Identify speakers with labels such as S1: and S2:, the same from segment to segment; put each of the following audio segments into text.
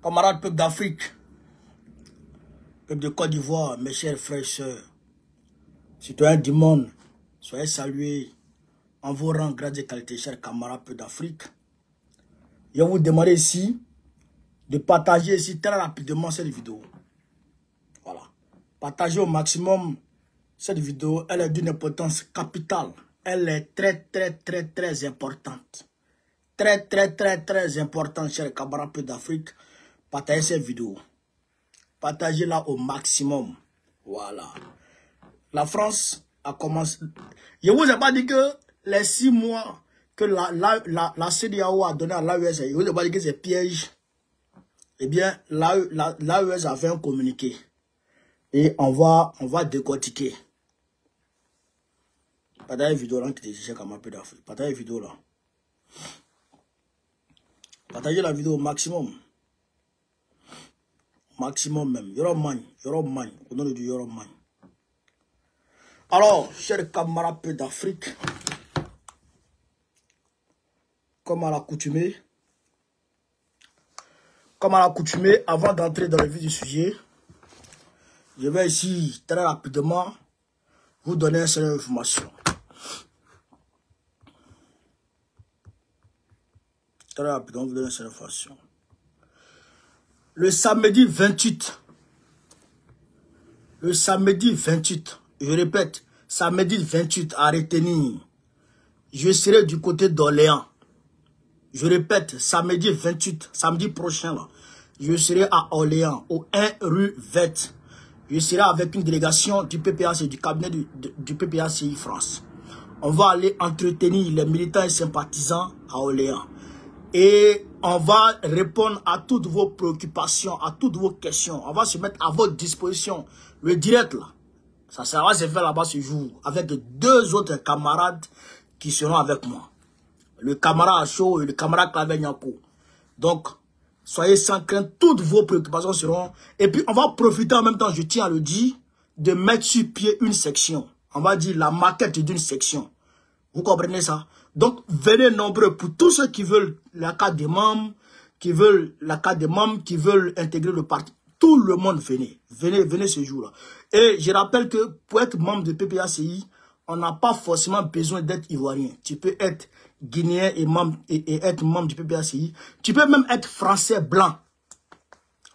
S1: camarades peuple d'Afrique, peuple de Côte d'Ivoire, mes chers frères et sœurs, citoyens du monde, soyez salués en vos rangs, grades et qualités, chers camarades peuple d'Afrique. Je vais vous demander ici de partager ici très rapidement cette vidéo. Voilà. Partagez au maximum cette vidéo. Elle est d'une importance capitale. Elle est très importante. Très importante, chers camarades peuple d'Afrique. Partagez cette vidéo. Partagez-la au maximum. Voilà. La France a commencé. Je ne vous ai pas dit que les 6 mois que la CEDEAO a donné à l'AES, je ne vous ai pas dit que c'est piège. Eh bien, l'AES a fait un communiqué. Et on va décortiquer. Partagez la vidéo là qui est chez Camarade d'Afrique. Partagez la vidéo là. Partagez la vidéo au maximum. Maximum même. Yoromani. Au nom du Yoromani. Alors, chers camarades d'Afrique, comme à l'accoutumée, avant d'entrer dans le vif du sujet, je vais ici très rapidement vous donner une seule information. Très rapidement vous donner une seule information. Le samedi 28, je répète, samedi 28 à retenir, je serai du côté d'Orléans. Je répète, samedi 28, samedi prochain, là, je serai à Orléans, au 1 rue Vette. Je serai avec une délégation du PPACI, du cabinet du PPACI France. On va aller entretenir les militants et sympathisants à Orléans. Et on va répondre à toutes vos préoccupations, à toutes vos questions. On va se mettre à votre disposition. Le direct, là, ça va se faire là-bas ce jour, avec 2 autres camarades qui seront avec moi. Le camarade Acho et le camarade Claver Nyako. Donc, soyez sans crainte, toutes vos préoccupations seront... Et puis, on va profiter en même temps, je tiens à le dire, de mettre sur pied une section. On va dire la maquette d'une section. Vous comprenez ça? Donc, venez nombreux pour tous ceux qui veulent la carte des membres, qui veulent intégrer le parti. Tout le monde, venez. Venez ce jour-là. Et je rappelle que pour être membre de PPACI, on n'a pas forcément besoin d'être ivoirien. Tu peux être guinéen et être membre du PPACI. Tu peux même être français blanc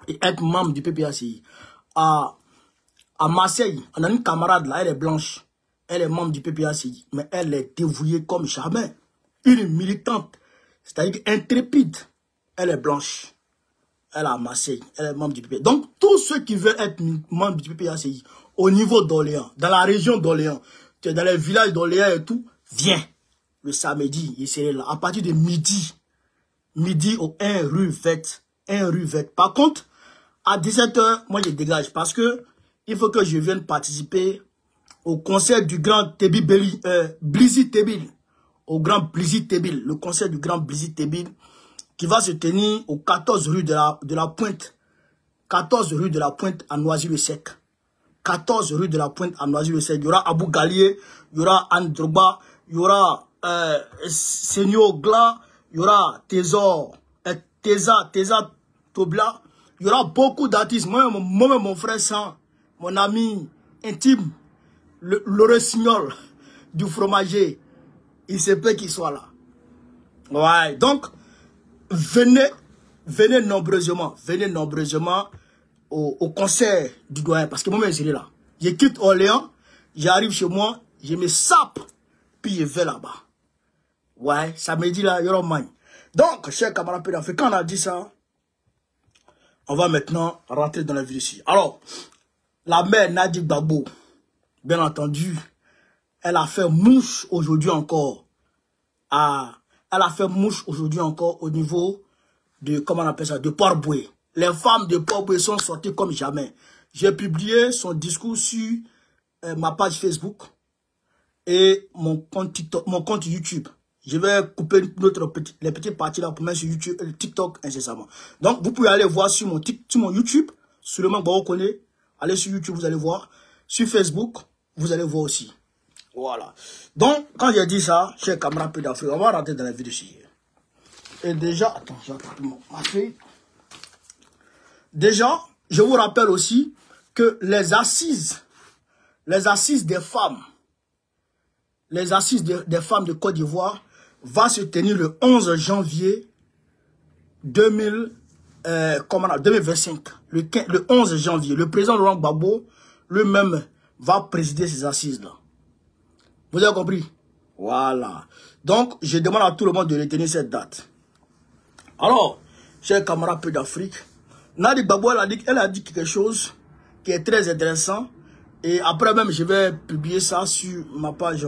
S1: et être membre du PPACI. À Marseille, on a une camarade là, elle est blanche. Elle est membre du PPACI, mais elle est dévouée comme jamais. Une militante, c'est-à-dire intrépide. Elle est blanche. Elle est à Marseille, elle est membre du PPACI. Donc, tous ceux qui veulent être membres du PPACI, au niveau d'Orléans, dans la région d'Orléans, dans les villages d'Orléans et tout, viens. Le samedi, il serait là. À partir de midi au 1 rue Vette. Par contre, à 17 h, moi je dégage parce que il faut que je vienne participer au concert du grand Blizzy Tebil. Au grand Blizzy Tebil. Le concert du grand Blizzy Tebil qui va se tenir au 14 rue de la Pointe. 14 rue de la Pointe à Noisy-le-Sec. 14 rue de la Pointe à Noisy-le-Sec. Il y aura Abou Gallier, il y aura Anne Drogba, il y aura Seigneur Gla, il y aura Teza Tobla. Il y aura beaucoup d'artistes. Moi, mon frère San, mon ami intime, le Rossignol du fromager, il se peut qu'il soit là. Ouais, donc, venez nombreusement au concert du doyen, parce que moi-même, je suis là. Je quitte Orléans, j'arrive chez moi, je me sape, puis je vais là-bas. Ouais, samedi là, il y aura man. Donc, chers camarades d'Afrique, quand on a dit ça, on va maintenant rentrer dans la vie ici. Alors, la mère Nadia Gbagbo, bien entendu, elle a fait mouche aujourd'hui encore. Elle a fait mouche aujourd'hui encore au niveau de, comment on appelle ça, de Port-Boué. Les femmes de Port-Boué sont sorties comme jamais. J'ai publié son discours sur ma page Facebook et mon compte TikTok, mon compte YouTube. Je vais couper les petites parties là pour mettre sur YouTube, TikTok incessamment. Donc, vous pouvez aller voir sur mon YouTube, sur le nom que vous connaissez. Allez sur YouTube, vous allez voir. Sur Facebook, vous allez voir aussi. Voilà. Donc, quand j'ai dit ça, chers camarades d'Afrique, on va rentrer dans la vidéo ici. Et déjà, attends, j'ai mon café. Déjà, je vous rappelle aussi que les assises des femmes, des femmes de Côte d'Ivoire va se tenir le 11 janvier 2025. Le 11 janvier, le président Laurent Gbagbo lui-même va présider ces assises-là. Vous avez compris? Voilà. Donc, je demande à tout le monde de retenir cette date. Alors, chers camarades peu d'Afrique, Nadi Gbagbo, elle a dit quelque chose qui est très intéressant. Et après même, je vais publier ça sur ma page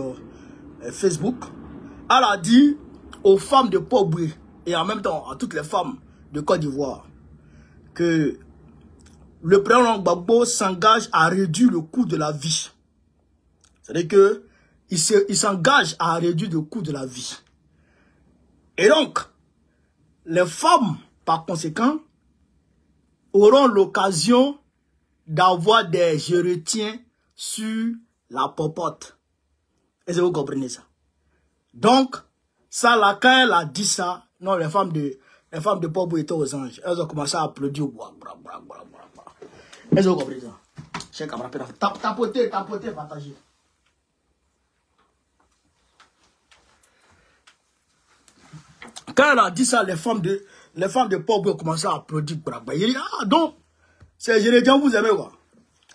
S1: Facebook. Elle a dit aux femmes de Port-Boué et en même temps à toutes les femmes de Côte d'Ivoire que le président Gbagbo s'engage à réduire le coût de la vie. C'est-à-dire que il s'engage à réduire le coût de la vie. Et donc, les femmes, par conséquent, auront l'occasion d'avoir des je retiens sur la popote. Est-ce que vous comprenez ça? Donc, ça là, quand elle a dit ça, non, les femmes de Port-Boué étaient aux anges. Elles ont commencé à applaudir. Est-ce que vous comprenez ça? Chers camarades, tapotez, partagez. Quand elle a dit ça, les femmes de Port-Boué ont commencé à applaudir. Il dit, ah, donc, c'est je les dis, vous aimez quoi?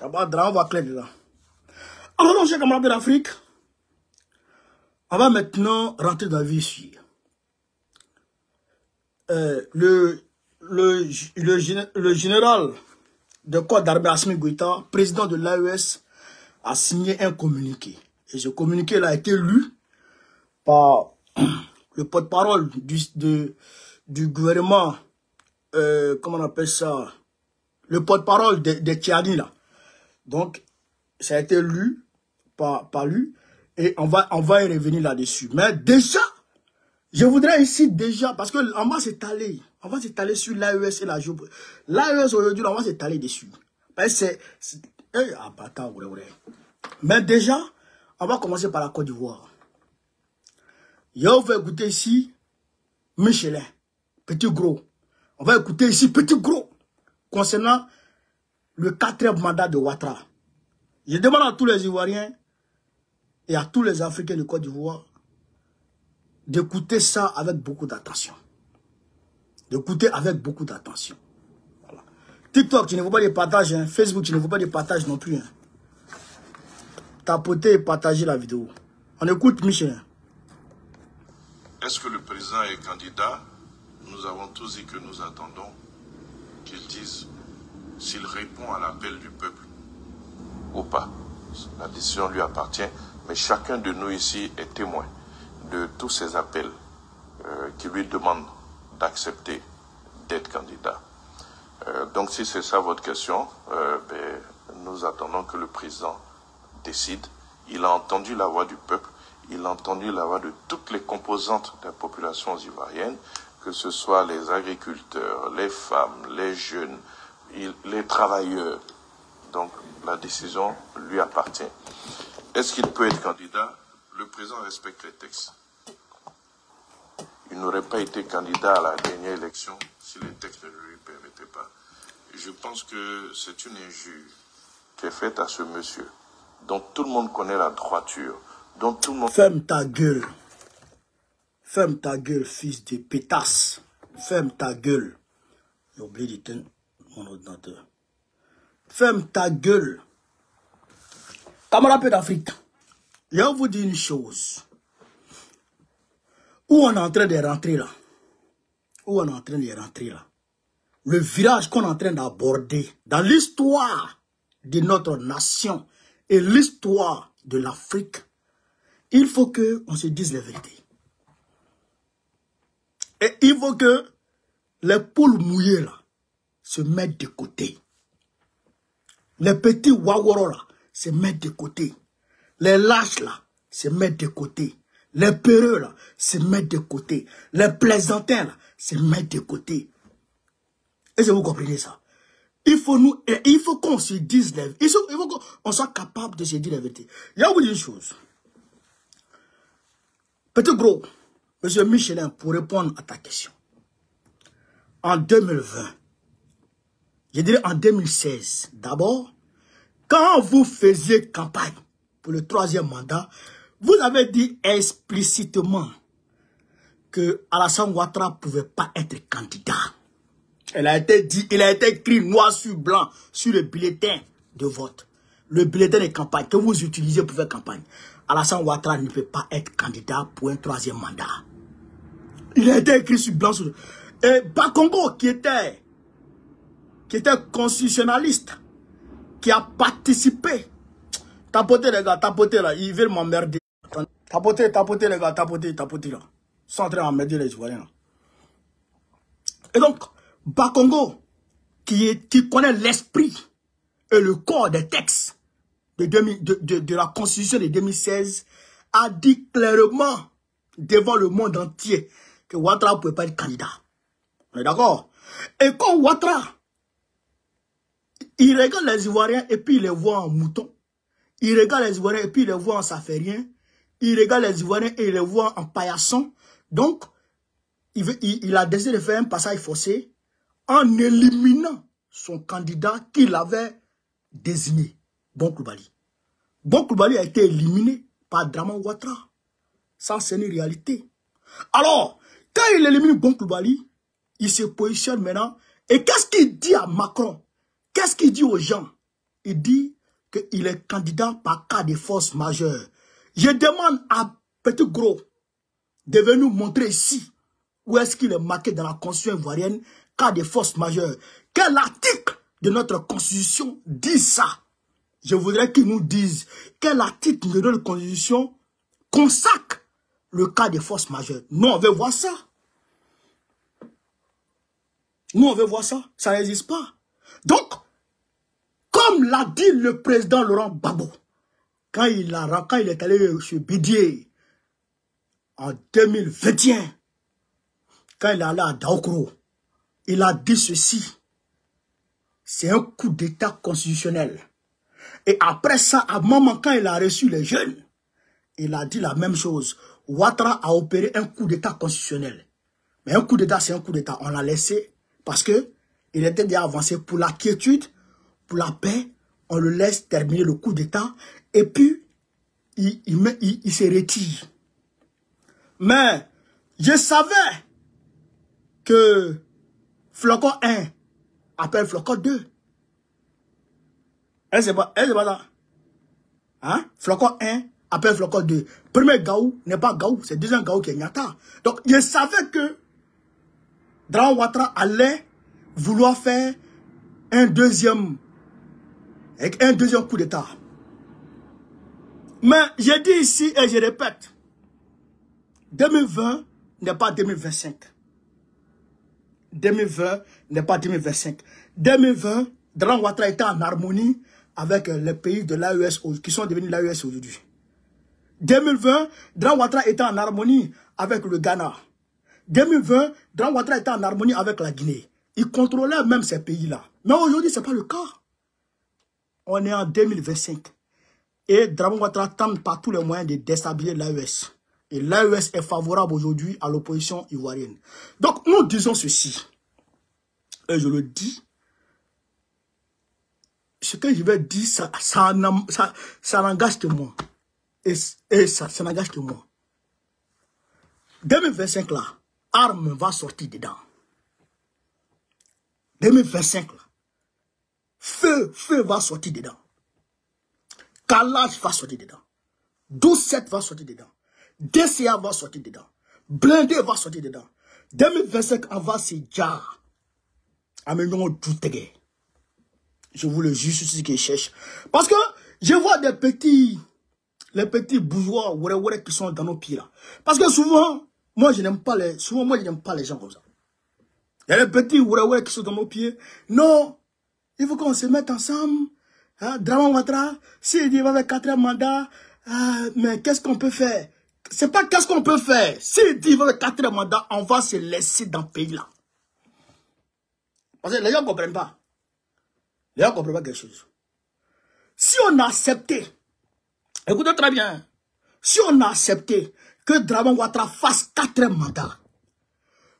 S1: On va clair dedans. Alors, chers camarades d'Afrique, on va maintenant rentrer dans le vif ici. Le général de corps d'armée Assimi Goïta, président de l'AES, a signé un communiqué. Et ce communiqué a été lu par le porte-parole du gouvernement, comment on appelle ça, le porte-parole des Tchadis là. Donc, ça a été lu par lui et on va y revenir là-dessus. Mais déjà, je voudrais ici déjà, parce que on va s'étaler sur l'AES et la géopolitique. L'AES aujourd'hui, on va s'étaler dessus. Mais déjà, on va commencer par la Côte d'Ivoire. On va écouter ici Michelin, petit gros. On va écouter ici petit gros concernant le 4e mandat de Ouattara. Je demande à tous les Ivoiriens et à tous les Africains de Côte d'Ivoire d'écouter ça avec beaucoup d'attention. D'écouter avec beaucoup d'attention. Voilà. TikTok, tu ne veux pas de partage. Hein. Facebook, tu ne veux pas de partage non plus. Hein. Tapotez et partagez la vidéo. On écoute Michelin.
S2: Est-ce que le président est candidat? Nous avons tous dit que nous attendons qu'il dise s'il répond à l'appel du peuple ou pas. La décision lui appartient, mais chacun de nous ici est témoin de tous ces appels qui lui demandent d'accepter d'être candidat. Donc si c'est ça votre question, nous attendons que le président décide. Il a entendu la voix du peuple, il a entendu la voix de toutes les composantes des populations ivoiriennes, que ce soit les agriculteurs, les femmes, les jeunes, les travailleurs. Donc la décision lui appartient. Est-ce qu'il peut être candidat? Le président respecte les textes. Il n'aurait pas été candidat à la dernière élection si les textes ne lui permettaient pas. Et je pense que c'est une injure qui est faite à ce monsieur, dont tout le monde connaît la droiture, dont tout le monde...
S1: Ferme ta gueule. Ferme ta gueule, fils de pétasse. Ferme ta gueule. J'ai oublié d'éteindre mon ordinateur. Ferme ta gueule. Camarades d'Afrique, je vais vous dire une chose. Où on est en train de rentrer là? Où on est en train de rentrer là? Le virage qu'on est en train d'aborder dans l'histoire de notre nation et l'histoire de l'Afrique, il faut qu'on se dise la vérité. Et il faut que les poules mouillées là se mettent de côté. Les petits waworo là se mettent de côté. Les lâches là se mettent de côté. Les peureux là se mettent de côté. Les plaisantins là se mettent de côté. Est-ce que vous comprenez ça? Il faut qu'on se dise la vérité. Il faut qu'on soit capable de se dire la vérité. Il y a vous dire une chose. Petit gros, monsieur Michelin, pour répondre à ta question. En 2020, Je dirais en 2016. D'abord, quand vous faisiez campagne pour le 3e mandat, vous avez dit explicitement que Alassane Ouattara ne pouvait pas être candidat. Il a été écrit noir sur blanc sur le bulletin de vote. Le bulletin de campagne que vous utilisez pour faire campagne. Alassane Ouattara ne peut pas être candidat pour un 3e mandat. Il a été écrit sur blanc sur le... Et Bakongo, qui était constitutionnaliste, qui a participé. Tapotez les gars, tapotez là, ils veulent m'emmerder. Tapotez les gars, tapotez là. Ils sont en train d'emmerder les Ivoiriens là. Et donc, Bakongo, qui connaît l'esprit et le corps des textes de la Constitution de 2016, a dit clairement devant le monde entier que Ouattara ne pouvait pas être candidat. On est d'accord? Et quand Ouattara, il regarde les Ivoiriens et puis il les voit en mouton. Il regarde les Ivoiriens et puis il les voit en saférien. Il regarde les Ivoiriens et il les voit en paillasson. Donc, il a décidé de faire un passage forcé en éliminant son candidat qu'il avait désigné, Bon Coulibaly. Bon Coulibaly a été éliminé par Dramane Ouattara. Ça, c'est une réalité. Alors, quand il élimine Bon Coulibaly, il se positionne maintenant. Et qu'est-ce qu'il dit à Macron? Qu'est-ce qu'il dit aux gens? Il dit qu'il est candidat par cas de force majeure. Je demande à Petit Gros de venir nous montrer ici où est-ce qu'il est marqué dans la Constitution ivoirienne cas de force majeure. Quel article de notre Constitution dit ça? Je voudrais qu'ils nous disent quel article de notre Constitution consacre le cas de force majeure. Nous, on veut voir ça. Nous, on veut voir ça. Ça n'existe pas. Donc, comme l'a dit le président Laurent Gbagbo, quand il est allé chez Bédié en 2021, quand il est allé à Daokoro, il a dit ceci. C'est un coup d'État constitutionnel. Et après ça, à un moment, quand il a reçu les jeunes, il a dit la même chose. Ouattara a opéré un coup d'État constitutionnel. Mais un coup d'État, c'est un coup d'État. On l'a laissé parce que il était déjà avancé pour la quiétude, pour la paix. On le laisse terminer le coup d'État. Et puis, il se retire. Mais, je savais que Flocon 1 appelle Flocon 2. Elle c'est pas ça. Hein? Flocon 1 appelle Flocon 2. Premier Gaou n'est pas Gaou, c'est deuxième Gaou qui est Nyata. Donc, je savais que Dramane Ouattara allait vouloir faire un deuxième coup d'État. Mais je dis ici et je répète, 2020 n'est pas 2025. 2020 n'est pas 2025. 2020, Dramane Ouattara était en harmonie avec les pays de l'AES qui sont devenus l'AES aujourd'hui. 2020, Dramane Ouattara était en harmonie avec le Ghana. 2020, Dramane Ouattara était en harmonie avec la Guinée. Il contrôlait même ces pays-là. Mais aujourd'hui, ce n'est pas le cas. On est en 2025. Et Dramane Ouattara tente par tous les moyens de déstabiliser l'AES. Et l'AES est favorable aujourd'hui à l'opposition ivoirienne. Donc, nous disons ceci. Et je le dis. Ce que je vais dire, ça n'engage que moi. Et ça n'engage que moi. 2025 là, arme va sortir dedans. 2025 là, feu va sortir dedans. Calage va sortir dedans. 12-7 va sortir dedans. DCA va sortir dedans. Blindé va sortir dedans. 2025, on va se dire. Amenons tout. Je vous le jure, c'est ce que je cherche. Parce que je vois les petits bourgeois qui sont dans nos pieds là. Parce que souvent, moi je n'aime pas les gens comme ça. Il y a les petits qui sont dans nos pieds. Non, il faut qu'on se mette ensemble. Hein, Dramane Ouattara, s'il dit qu'il va faire 4e mandat, mais qu'est-ce qu'on peut faire? C'est pas qu'est-ce qu'on peut faire. S'il dit qu'il va faire 4e mandat, on va se laisser dans ce pays-là. Parce que les gens ne comprennent pas. Les gens ne comprennent pas quelque chose. Si on a accepté, écoutez très bien, si on a accepté que Dramane Ouattara fasse 4e mandat,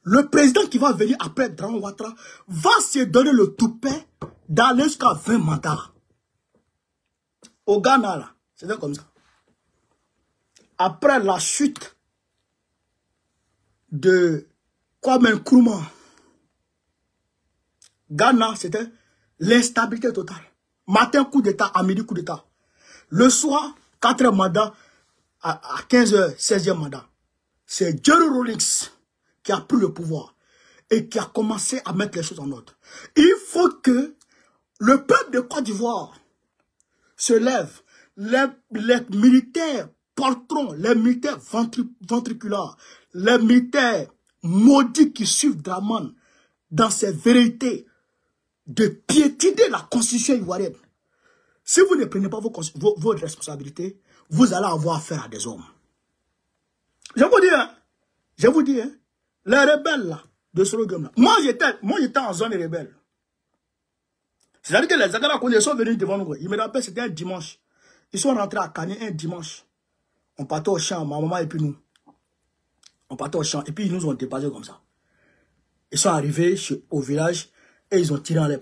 S1: le président qui va venir après Dramane Ouattara va se donner le toupet d'aller jusqu'à 20 mandats. Au Ghana, là, c'était comme ça. Après la chute de Kwame Nkrumah, Ghana, c'était l'instabilité totale. Matin, coup d'État, à midi, coup d'État. Le soir, 4e mandat, à 15h, 16e mandat. C'est Jerry Rawlings qui a pris le pouvoir et qui a commencé à mettre les choses en ordre. Il faut que le peuple de Côte d'Ivoire se lève. Les militaires poltrons, les militaires ventriculaires, les militaires maudits qui suivent Dramane dans ses vérités de piétiner la constitution ivoirienne. Si vous ne prenez pas vos responsabilités, vous allez avoir affaire à des hommes. Je vous dis, hein, les rebelles là, de Slogan là. Moi j'étais en zone rebelle. C'est-à-dire que les Agara ils sont venus devant nous. Ils me rappellent, c'était un dimanche. Ils sont rentrés à Kanye un dimanche. On partait au champ, ma maman et puis nous. On partait au champ et puis ils nous ont dépassé comme ça. Ils sont arrivés au village et ils ont tiré en l'air.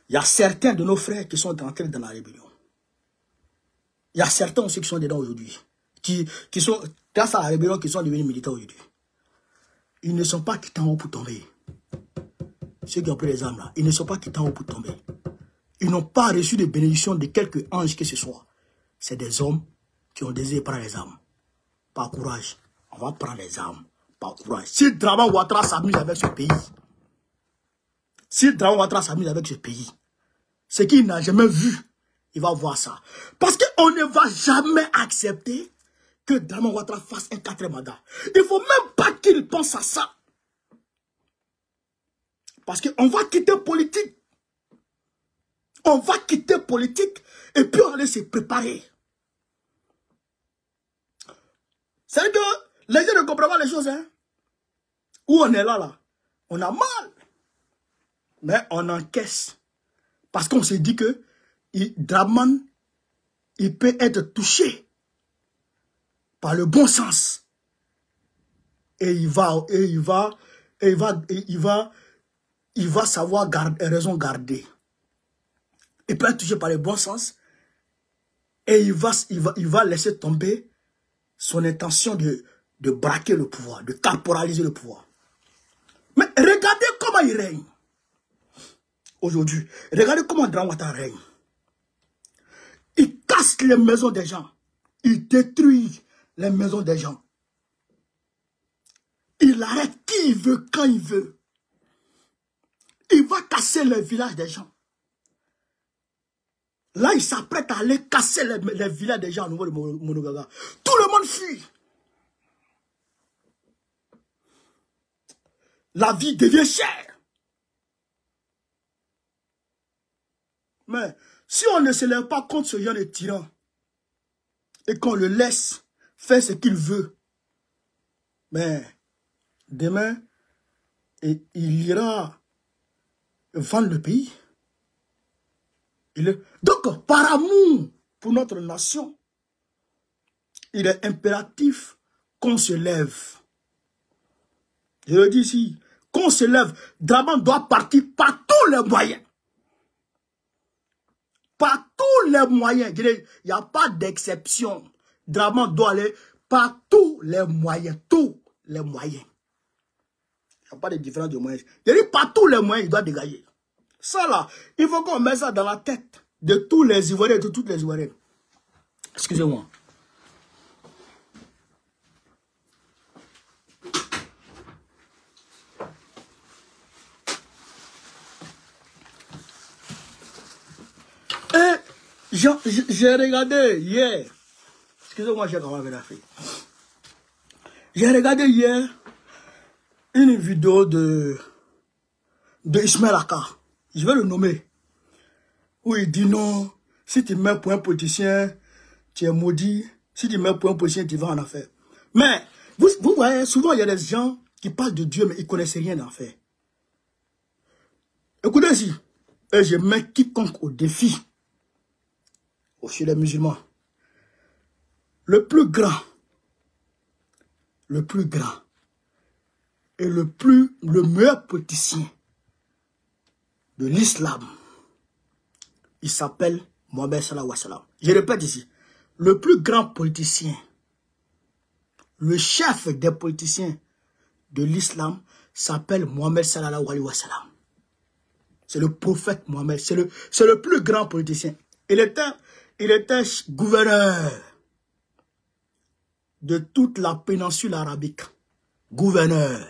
S1: Il y a certains de nos frères qui sont entrés dans la rébellion. Il y a certains aussi qui sont dedans aujourd'hui. Qui sont, grâce à la rébellion, qui sont devenus militaires aujourd'hui. Ils ne sont pas quittés en haut pour tomber. Ceux qui ont pris les armes là, ils ne sont pas quittés en haut pour tomber. Ils n'ont pas reçu de bénédiction de quelques anges que ce soit. C'est des hommes qui ont désiré prendre les armes. Par courage, on va prendre les armes. Par courage. Si Dramane Ouattara s'amuse avec ce pays, ce qu'il n'a jamais vu, il va voir ça. Parce qu'on ne va jamais accepter que Dramane Ouattara fasse un 4e mandat. Il ne faut même pas qu'il pense à ça. Parce qu'on va quitter politique. On va quitter politique et puis on va aller se préparer. C'est que les gens ne comprennent pas les choses. Hein? Où on est là, on a mal. Mais on encaisse. Parce qu'on se dit que Dramane, il peut être touché par le bon sens. Et il va savoir raison garder. Il peut être touché par le bon sens. Et il va laisser tomber son intention de braquer le pouvoir, de caporaliser le pouvoir. Mais regardez comment il règne. Aujourd'hui, regardez comment Dramane Ouattara règne. Il casse les maisons des gens. Il détruit les maisons des gens. Il arrête qui il veut, quand il veut. Il va casser les villages des gens. Là, il s'apprête à aller casser les villages des gens au niveau de Monogaga. Tout le monde fuit. La vie devient chère. Mais si on ne se lève pas contre ce genre de tyran et qu'on le laisse faire ce qu'il veut, mais demain, il ira vendre le pays. Donc, par amour pour notre nation, il est impératif qu'on se lève. Je le dis ici, qu'on se lève. Dramane doit partir par tous les moyens. Par tous les moyens. Il n'y a pas d'exception. Dramane doit aller par tous les moyens. Tous les moyens. Il n'y a pas de différence de moyens. Je dis par tous les moyens, il doit dégager. Ça là, il faut qu'on mette ça dans la tête de tous les Ivoiriens et de toutes les Ivoiriennes. Excusez-moi. Et j'ai regardé hier. Excusez-moi, j'ai quand même la fille. J'ai regardé hier une vidéo de Ismaël Aka. Je vais le nommer. Où il dit non, si tu mets pour un politicien, tu es maudit. Si tu mets pour un politicien, tu vas en affaire. Mais, vous voyez, souvent il y a des gens qui parlent de Dieu, mais ils ne connaissent rien d'enfer. Écoutez ici, et je mets quiconque au défi, chez les musulmans. Le plus grand et le meilleur politicien de l'islam, il s'appelle Mohamed Salah Wassalam. Je répète ici, le plus grand politicien, le chef des politiciens de l'islam s'appelle Mohamed Salah Wassalam. C'est le prophète Mohamed, c'est le plus grand politicien. Il était gouverneur de toute la péninsule arabique. Gouverneur.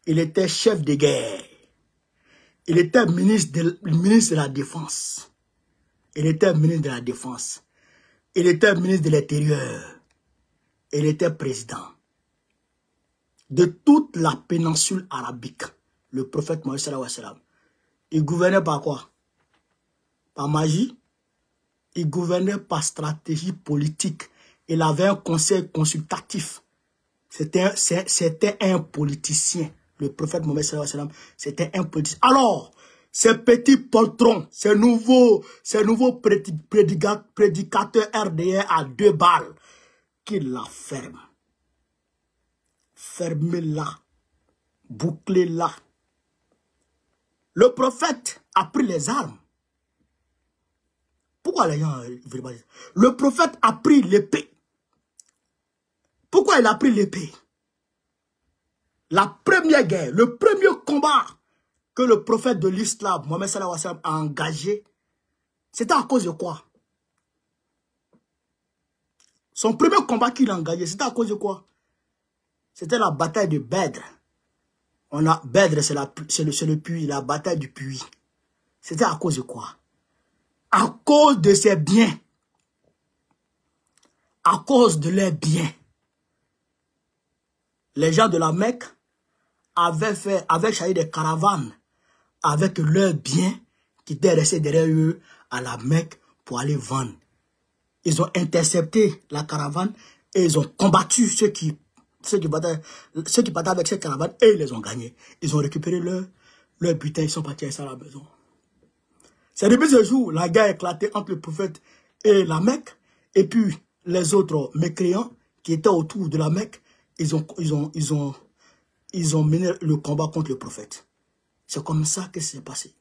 S1: Il était chef de guerre. Il était ministre de la Défense. Il était ministre de la Défense. Il était ministre de l'Intérieur. Il était président. De toute la péninsule arabique, le prophète Mohammed sallallahu alayhi wa sallam, il gouvernait par quoi? Par magie? Il gouvernait par stratégie politique. Il avait un conseil consultatif. C'était un politicien. Le prophète Mohammed sallallahu alayhi wa sallam, c'était un politicien. Alors, ces petits patrons, ces nouveaux prédicateurs RDR à 2 balles, qu'ils la ferment. Fermez-la. Bouclez-la. Le prophète a pris les armes. Pourquoi les gens... Le prophète a pris l'épée. Pourquoi il a pris l'épée? La première guerre, le premier combat que le prophète de l'islam, Mohammed sallallahu alayhi wa sallam, a engagé, c'était à cause de quoi? Son premier combat qu'il a engagé, c'était à cause de quoi? C'était la bataille de Badr. Badr, c'est le puits, la bataille du puits. C'était à cause de quoi? À cause de ses biens. À cause de leurs biens. Les gens de la Mecque avaient chargé des caravanes avec leurs biens qui étaient restés derrière eux à la Mecque pour aller vendre. Ils ont intercepté la caravane et ils ont combattu ceux qui battaient avec cette caravane et ils les ont gagnés. Ils ont récupéré leur butin, ils sont partis avec ça à la maison. C'est depuis ce jour, la guerre a éclaté entre le prophète et la Mecque, et puis les autres mécréants qui étaient autour de la Mecque, ils ont mené le combat contre le prophète. C'est comme ça que c'est passé.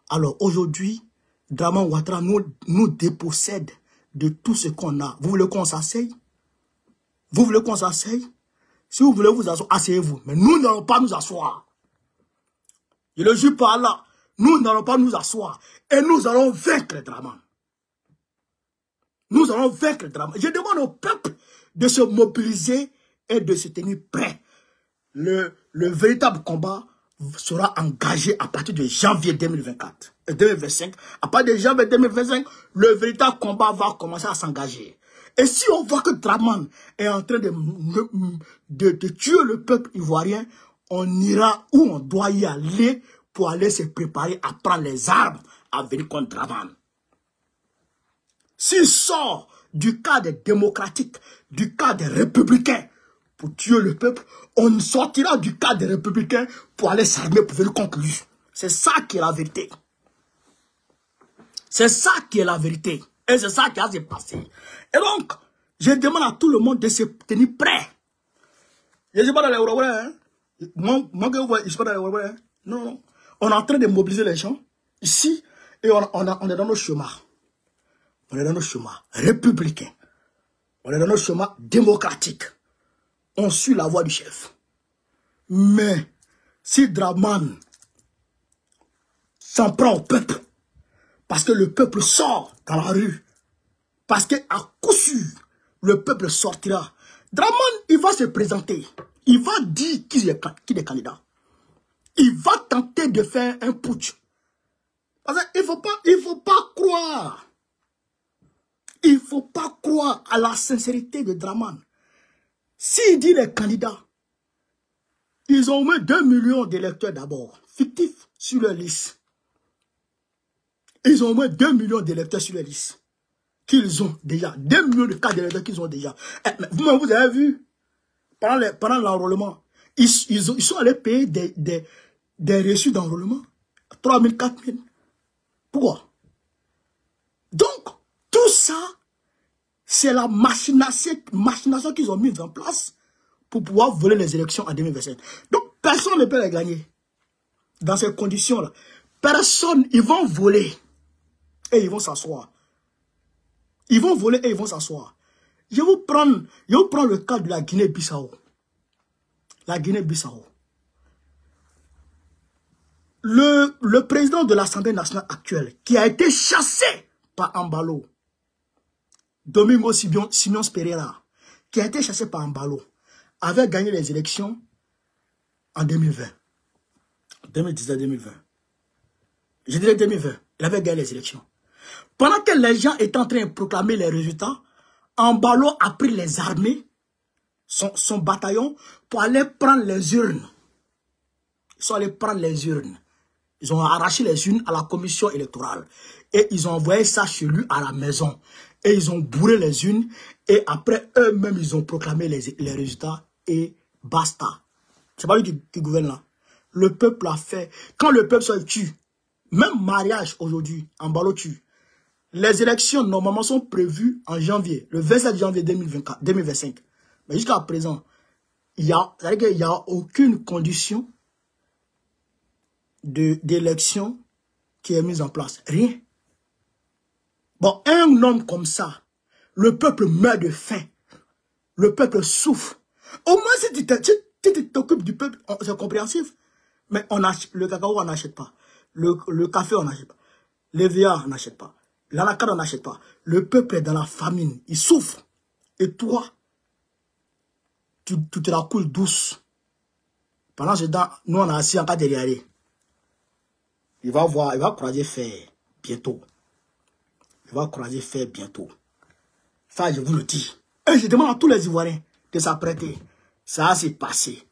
S1: Alors aujourd'hui, Draman Ouattara nous dépossède de tout ce qu'on a. Vous voulez qu'on s'asseye? Vous voulez qu'on s'asseye? Si vous voulez vous asseoir, asseyez-vous. Mais nous n'allons pas nous asseoir. Je le jure par là. Nous n'allons pas nous asseoir. Et nous allons vaincre les Draman. Nous allons vaincre les Draman. Je demande au peuple de se mobiliser et de se tenir prêt. Le véritable combat sera engagé à partir de janvier 2025. À partir de janvier 2025, le véritable combat va commencer à s'engager. Et si on voit que Draman est en train de tuer le peuple ivoirien, on ira où on doit y aller pour aller se préparer à prendre les armes à venir contre Draman. S'il sort du cadre démocratique, du cadre républicain, pour tuer le peuple, on sortira du cadre républicain pour aller s'armer pour venir contre lui. C'est ça qui est la vérité. C'est ça qui est la vérité. Et c'est ça qui a se passé. Et donc, je demande à tout le monde de se tenir prêt. Je ne suis pas dans les Ourououais, hein. Moi, que vous voyez, je ne suis pas dans les Ourououais, hein. Non, non. On est en train de mobiliser les gens ici et on est dans nos chemins. On est dans nos chemins républicains. On est dans nos chemins démocratiques. On suit la voie du chef. Mais si Draman s'en prend au peuple, parce que le peuple sort dans la rue, parce qu'à coup sûr, le peuple sortira, Draman, il va se présenter. Il va dire qu'il est candidat. Il va tenter de faire un putsch. Parce qu'il ne faut pas croire. Il ne faut pas croire à la sincérité de Draman. S'il dit les candidats, ils ont au moins 2 millions d'électeurs d'abord, fictifs sur leur liste. Ils ont au moins 2 millions d'électeurs sur leur liste. Qu'ils ont déjà. 2 millions de cas d'électeurs qu'ils ont déjà. Vous avez vu, pendant l'enrôlement, ils sont allés payer des reçus d'enrôlement. 3 000, 4 000. Pourquoi? Donc, tout ça, c'est la machination qu'ils ont mise en place pour pouvoir voler les élections en 2025. Donc, personne ne peut les gagner. Dans ces conditions-là, Personne, ils vont voler. Et ils vont s'asseoir. Ils vont voler et ils vont s'asseoir. Je vais vous prendre le cas de la Guinée-Bissau. La Guinée-Bissau. Le président de l'Assemblée nationale actuelle, qui a été chassé par Embalo, Domingo Simões Pereira, qui a été chassé par Embalo, avait gagné les élections en 2020. 2019-2020. Je dirais 2020. Il avait gagné les élections. Pendant que les gens étaient en train de proclamer les résultats, Embalo a pris les armées, son bataillon, pour aller prendre les urnes. Ils sont allés prendre les urnes. Ils ont arraché les urnes à la commission électorale. Et ils ont envoyé ça chez lui à la maison. Et ils ont bourré les urnes. Et après, eux-mêmes, ils ont proclamé les résultats. Et basta. C'est pas lui qui gouverne là. Le peuple a fait. Quand le peuple se tue, même mariage aujourd'hui, Embalo tue. Les élections, normalement, sont prévues en janvier. Le 27 janvier 2025. Mais jusqu'à présent, il n'y a aucune condition d'élection qui est mise en place. Rien. Bon, un homme comme ça, le peuple meurt de faim. Le peuple souffre. Au moins, si tu t'occupes du peuple, c'est compréhensif. Mais le cacao, on n'achète pas. Le café, on n'achète pas. Les VA, on n'achète pas. L'anacard, on n'achète pas. Le peuple est dans la famine. Il souffre. Et toi, tu te la coules douce. Pendant ce temps, nous, on a assis en cas derrière. Il va croiser fer bientôt. Il va croiser fer bientôt. Ça, je vous le dis. Et je demande à tous les Ivoiriens de s'apprêter. Ça va se passer.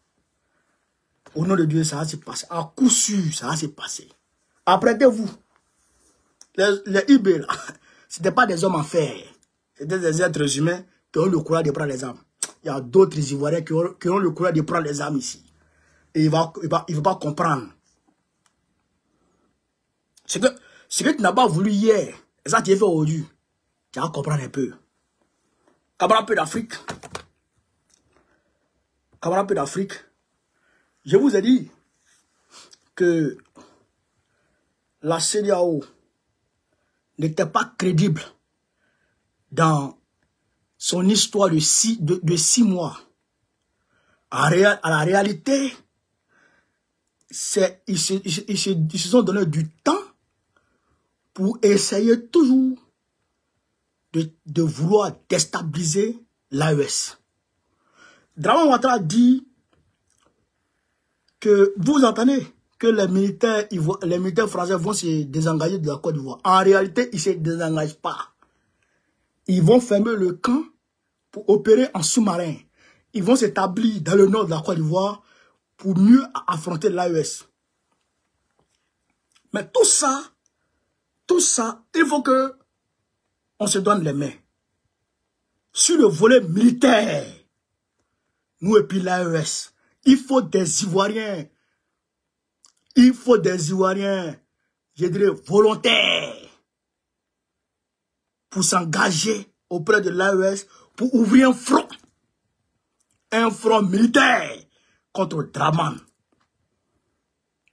S1: Au nom de Dieu, ça va se passer. À coup sûr, ça va se passer. Apprêtez-vous. Les Ibé, là, ce n'étaient pas des hommes en fer. C'était des êtres humains qui ont le courage de prendre les armes. Il y a d'autres Ivoiriens qui ont le courage de prendre les armes ici. Et il ne va pas comprendre. Ce que tu n'as pas voulu hier, et ça tu as fait aujourd'hui, tu vas comprendre un peu. Camarade peu d'Afrique. Camarade peu d'Afrique. Je vous ai dit que la CEDEAO n'était pas crédible dans son histoire de 6 mois. À la réalité, ils se sont donné du temps pour essayer toujours de vouloir déstabiliser l'AES. Dramane Ouattara dit que vous entendez que les militaires français vont se désengager de la Côte d'Ivoire. En réalité, ils ne se désengagent pas. Ils vont fermer le camp pour opérer en sous-marin. Ils vont s'établir dans le nord de la Côte d'Ivoire pour mieux affronter l'AES. Mais tout ça, il faut que on se donne les mains. Sur le volet militaire, nous et puis l'AES, il faut des Ivoiriens. Il faut des Ivoiriens, je dirais, volontaires pour s'engager auprès de l'AES pour ouvrir un front militaire contre Dramane.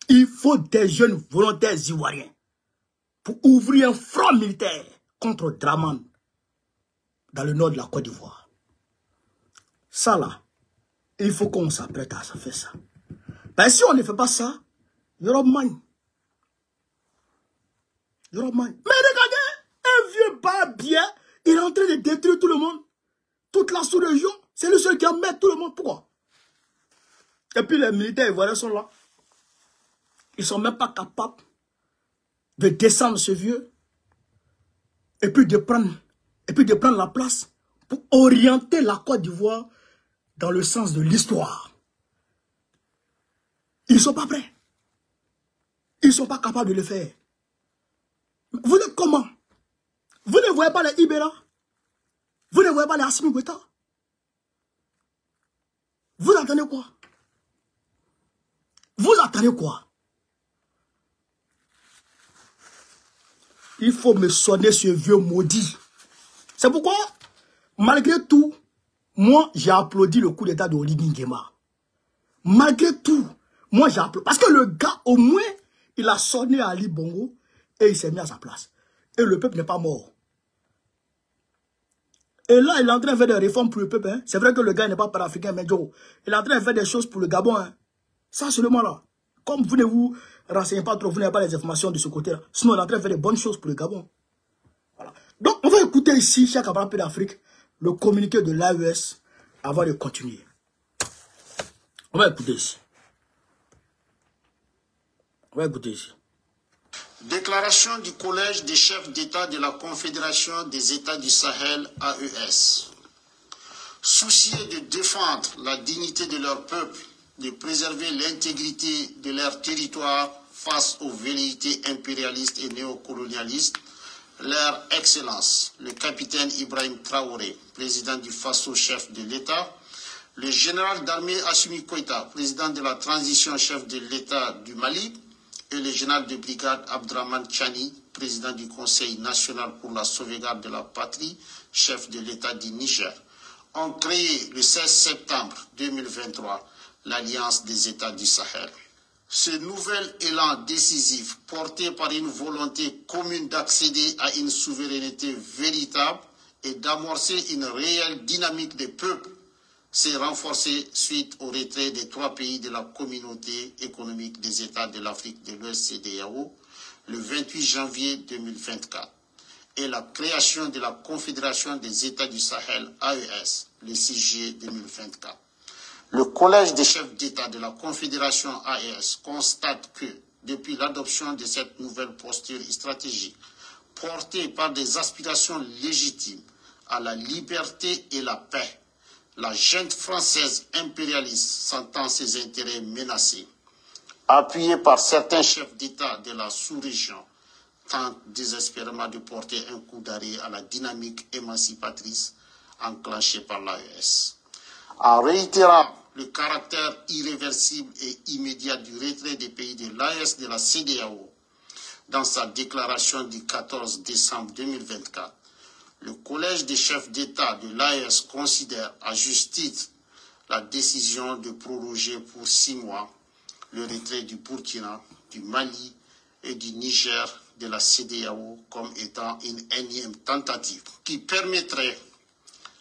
S1: Il faut des jeunes volontaires ivoiriens pour ouvrir un front militaire contre Dramane dans le nord de la Côte d'Ivoire. Ça là, il faut qu'on s'apprête à faire ça. Ben, si on ne fait pas ça, il y aura man. Mais regardez, un vieux barbier, il est en train de détruire tout le monde. Toute la sous-région, c'est le seul qui emmène tout le monde. Pourquoi? Et puis les militaires ivoiriens sont là. Ils ne sont même pas capables de descendre ce vieux. Et puis de prendre la place pour orienter la Côte d'Ivoire dans le sens de l'histoire. Ils ne sont pas prêts. Ils ne sont pas capables de le faire. Vous êtes comment? Vous ne voyez pas les Ibera? Vous ne voyez pas les Assimi Goïta? Vous attendez quoi? Vous attendez quoi? Il faut me sonner ce vieux maudit. C'est pourquoi, malgré tout, moi, j'ai applaudi le coup d'état de Oligui Nguema. Malgré tout, moi, j'ai applaudi. Parce que le gars, au moins, Il a sonné à Ali Bongo et il s'est mis à sa place. Et le peuple n'est pas mort. Et là, il est en train de faire des réformes pour le peuple. Hein. C'est vrai que le gars n'est pas panafricain, mais Joe, il est en train de faire des choses pour le Gabon. Hein. Ça, seulement là. Comme vous ne vous renseignez pas trop, vous n'avez pas les informations de ce côté-là. Sinon, il est en train de faire des bonnes choses pour le Gabon. Voilà. Donc, on va écouter ici, chaque camarade d'Afrique, le communiqué de l'AES avant de continuer. On va écouter ici. On va écouter ici.
S3: Déclaration du Collège des chefs d'État de la Confédération des États du Sahel, AES. Soucieux de défendre la dignité de leur peuple, de préserver l'intégrité de leur territoire face aux velléités impérialistes et néocolonialistes, leur Excellence, le capitaine Ibrahim Traoré, président du Faso, chef de l'État, le général d'armée Assimi Goïta, président de la transition, chef de l'État du Mali, et le général de brigade Abdraman Chani, président du Conseil national pour la sauvegarde de la patrie, chef de l'État du Niger, ont créé le 16 septembre 2023 l'Alliance des États du Sahel. Ce nouvel élan décisif, porté par une volonté commune d'accéder à une souveraineté véritable et d'amorcer une réelle dynamique des peuples, s'est renforcé suite au retrait des 3 pays de la communauté économique des États de l'Afrique de l'Ouest CEDEAO le 28 janvier 2024 et la création de la Confédération des États du Sahel AES le 6 juillet 2024. Le Collège des chefs d'État de la Confédération AES constate que, depuis l'adoption de cette nouvelle posture stratégique, portée par des aspirations légitimes à la liberté et la paix, la junte française impérialiste sentant ses intérêts menacés, appuyée par certains chefs d'État de la sous-région, tente désespérément de porter un coup d'arrêt à la dynamique émancipatrice enclenchée par l'AES. En réitérant le caractère irréversible et immédiat du retrait des pays de l'AES de la CEDEAO, dans sa déclaration du 14 décembre 2024, le Collège des chefs d'État de l'AES considère à juste titre la décision de proroger pour 6 mois le retrait du Burkina, du Mali et du Niger de la CEDEAO comme étant une énième tentative qui permettrait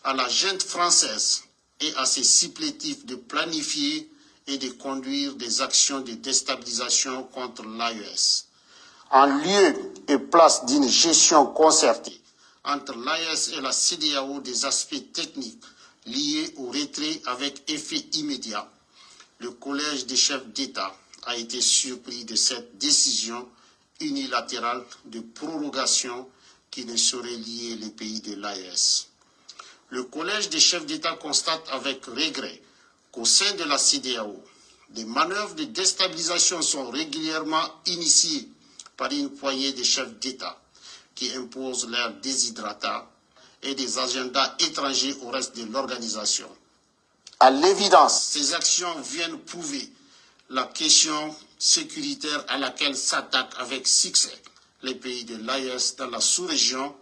S3: à la junte française et à ses supplétifs de planifier et de conduire des actions de déstabilisation contre l'AES. En lieu et place d'une gestion concertée entre l'AES et la CEDEAO des aspects techniques liés au retrait avec effet immédiat, le Collège des chefs d'État a été surpris de cette décision unilatérale de prorogation qui ne saurait lier les pays de l'AES. Le Collège des chefs d'État constate avec regret qu'au sein de la CEDEAO, des manœuvres de déstabilisation sont régulièrement initiées par une poignée de chefs d'État qui imposent leur déshydratat et des agendas étrangers au reste de l'organisation. À l'évidence, ces actions viennent prouver la question sécuritaire à laquelle s'attaquent avec succès les pays de l'AES dans la sous-région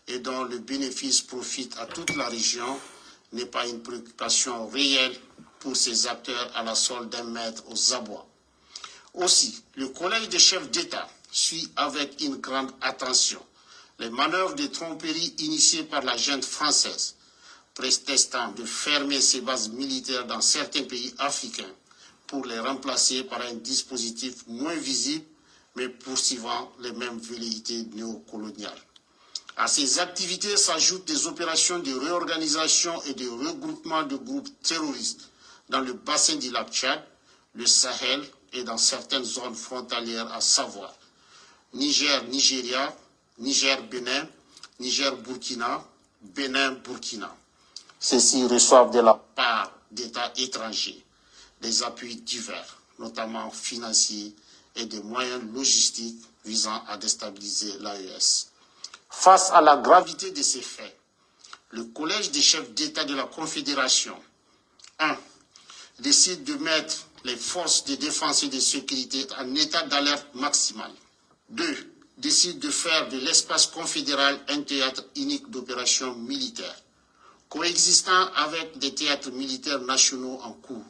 S3: et dont le bénéfice profite à toute la région n'est pas une préoccupation réelle pour ces acteurs à la solde d'un maître aux abois. Aussi, le Collège des chefs d'État suit avec une grande attention les manœuvres de tromperie initiées par la junte française, prétextant de fermer ses bases militaires dans certains pays africains pour les remplacer par un dispositif moins visible mais poursuivant les mêmes velléités néocoloniales. À ces activités s'ajoutent des opérations de réorganisation et de regroupement de groupes terroristes dans le bassin du lac Tchad, le Sahel et dans certaines zones frontalières, à savoir Niger-Nigeria, Niger-Bénin, Niger-Burkina, Bénin-Burkina. Ceux-ci reçoivent de la part d'États étrangers des appuis divers, notamment financiers et des moyens logistiques visant à déstabiliser l'AES. Face à la gravité de ces faits, le Collège des chefs d'État de la Confédération 1. Décide de mettre les forces de défense et de sécurité en état d'alerte maximale. 2. Décide de faire de l'espace confédéral un théâtre unique d'opérations militaires, coexistant avec des théâtres militaires nationaux en cours.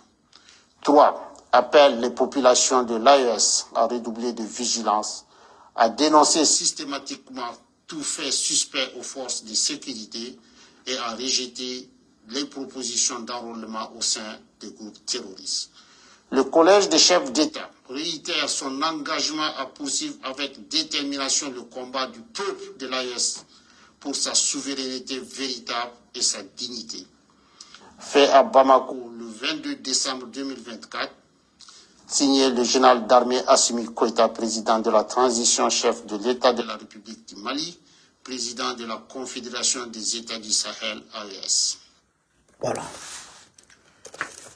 S3: 3. appelle les populations de l'AES à redoubler de vigilance, à dénoncer systématiquement tout fait suspect aux forces de sécurité et à rejeter les propositions d'enrôlement au sein des groupes terroristes. Le Collège des chefs d'État réitère son engagement à poursuivre avec détermination le combat du peuple de l'AES pour sa souveraineté véritable et sa dignité. Fait à Bamako le 22 décembre 2024, signé le général d'armée Assimi Goïta, président de la transition, chef de l'État de la République du Mali, président de la Confédération des États du Sahel, AES.
S1: Voilà.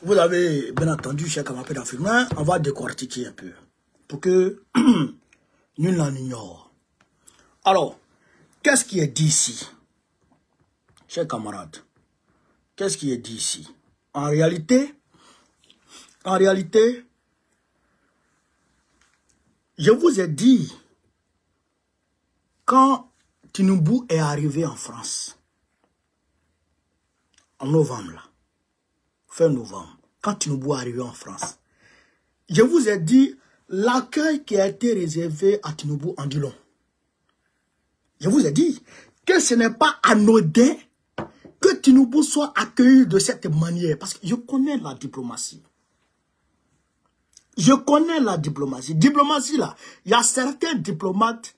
S1: Vous avez bien entendu, cher camarade d'Afrique, on va décortiquer un peu pour que nul n'en ignore. Alors, qu'est-ce qui est dit ici, chers camarades? Qu'est-ce qui est dit ici? En réalité, je vous ai dit, quand Tinubu est arrivé en France, en novembre, là, fin novembre, quand Tinubu est arrivé en France, je vous ai dit l'accueil qui a été réservé à Tinubu en dit long. Je vous ai dit que ce n'est pas anodin que Tinubu soit accueilli de cette manière. Parce que je connais la diplomatie. Je connais la diplomatie. Diplomatie, là, il y a certains diplomates,